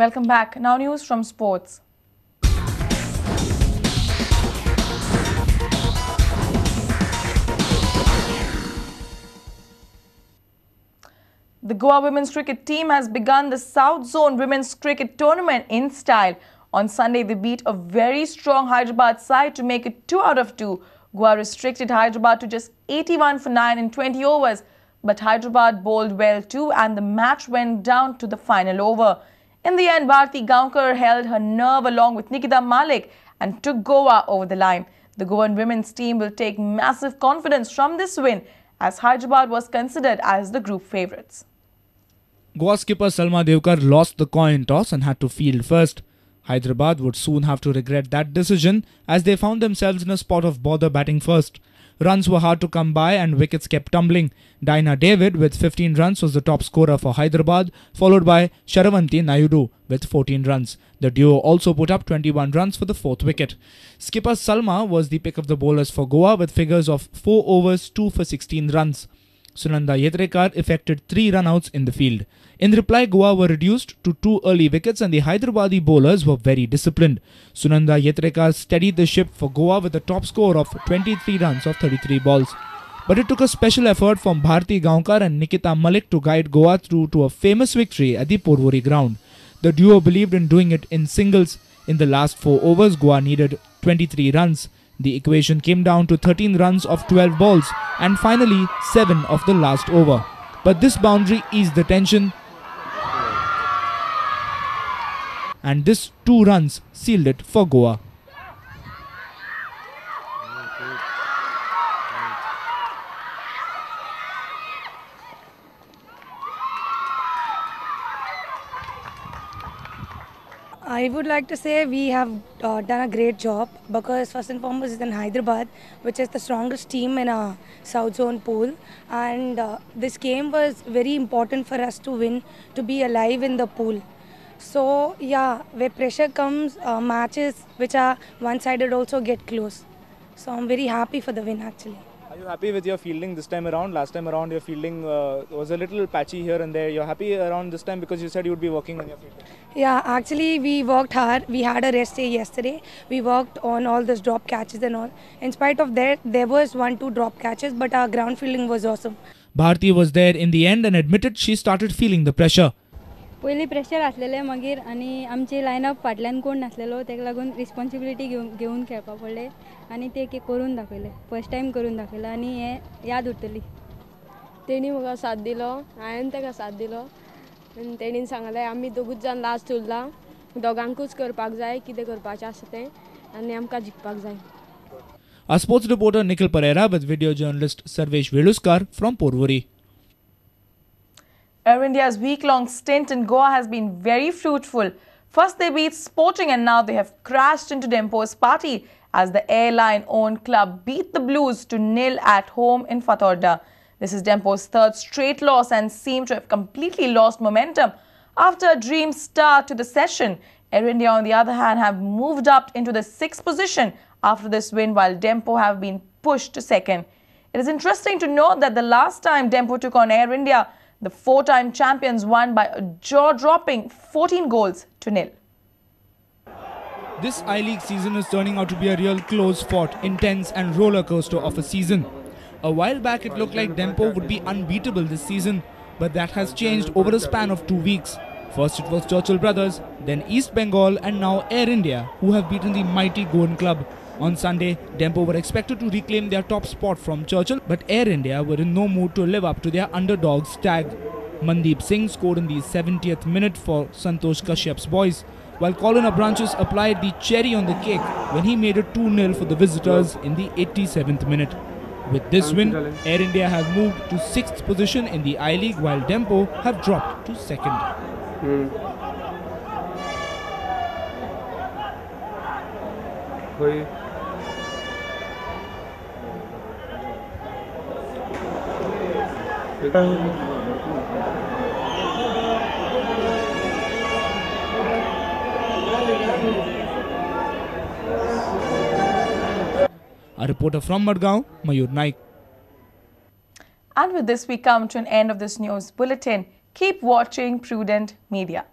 Welcome back. Now news from sports. The Goa women's cricket team has begun the South Zone Women's Cricket Tournament in style. On Sunday, they beat a very strong Hyderabad side to make it 2 out of 2. Goa restricted Hyderabad to just 81 for 9 in 20 overs. But Hyderabad bowled well too and the match went down to the final over. In the end, Bharti Gaonkar held her nerve along with Nikita Malik and took Goa over the line. The Goan women's team will take massive confidence from this win as Hyderabad was considered as the group favourites. Goa skipper Salma Devkar lost the coin toss and had to field first. Hyderabad would soon have to regret that decision as they found themselves in a spot of bother batting first. Runs were hard to come by and wickets kept tumbling. Dinah David with 15 runs was the top scorer for Hyderabad, followed by Sharavanti Naidu with 14 runs. The duo also put up 21 runs for the 4th wicket. Skipper Salma was the pick of the bowlers for Goa with figures of 4 overs, 2 for 16 runs. Sunanda Yetrekar effected 3 runouts in the field. In reply, Goa were reduced to 2 early wickets and the Hyderabadi bowlers were very disciplined. Sunanda Yetrekar steadied the ship for Goa with a top score of 23 runs of 33 balls. But it took a special effort from Bharti Gaonkar and Nikita Malik to guide Goa through to a famous victory at the Porvorim ground. The duo believed in doing it in singles. In the last 4 overs, Goa needed 23 runs. The equation came down to 13 runs of 12 balls and finally 7 of the last over. But this boundary eased the tension and this 2 runs sealed it for Goa. I would like to say we have done a great job because first and foremost is in Hyderabad, which is the strongest team in a South Zone pool, and this game was very important for us to win, to be alive in the pool. So yeah, where pressure comes, matches which are one-sided also get close. So I'm very happy for the win actually. Are you happy with your fielding this time around? Last time around your fielding was a little patchy here and there. You're happy around this time because you said you would be working on your fielding. Yeah, actually we worked hard. We had a rest day yesterday. We worked on all those drop catches and all. In spite of that, there was 1-2 drop catches, but our ground fielding was awesome. Bharti was there in the end and admitted she started feeling the pressure. पयली pressure आसलेले मागीर आनी आमची लायनअप फाटल्यान कोण नासलेलो तेका लागून responsibility घेवन खेळपा पडले आनी ते करून दाखयले फर्स्ट टायम करून दाखयले आनी हे याद उरतली तेणी म्हाका साथ दिलो हांवें तेका साथ दिलो आनी तेणीन सांगलें आमी दोगूच जाण लास्ट उरला दोगांकूच करपाक जाय कितें करपाचें आसा तें आनी आमकां जिखपाक जाय. Our sports reporter Nikhil Pereira with video journalist Sarvesh Veluskar from Porvorim. Air India's week-long stint in Goa has been very fruitful. First they beat Sporting and now they have crashed into Dempo's party as the airline-owned club beat the Blues to 0 at home in Fatorda. This is Dempo's 3rd straight loss and seemed to have completely lost momentum. After a dream start to the session, Air India on the other hand have moved up into the 6th position after this win while Dempo have been pushed to 2nd. It is interesting to note that the last time Dempo took on Air India, the 4-time champions won by a jaw-dropping 14 goals to 0. This I-League season is turning out to be a real close-fought, intense and roller coaster of a season. A while back it looked like Dempo would be unbeatable this season, but that has changed over a span of 2 weeks. First it was Churchill Brothers, then East Bengal and now Air India who have beaten the mighty Goan club. On Sunday, Dempo were expected to reclaim their top spot from Churchill, but Air India were in no mood to live up to their underdog's tag. Mandeep Singh scored in the 70th minute for Santosh Kashyap's boys, while Colin Abranches applied the cherry on the cake when he made it 2-0 for the visitors in the 87th minute. With this win, Air India have moved to 6th position in the I-League while Dempo have dropped to 2nd. A reporter from Madgaon, Mayur Naik. And with this, we come to an end of this news bulletin. Keep watching Prudent Media.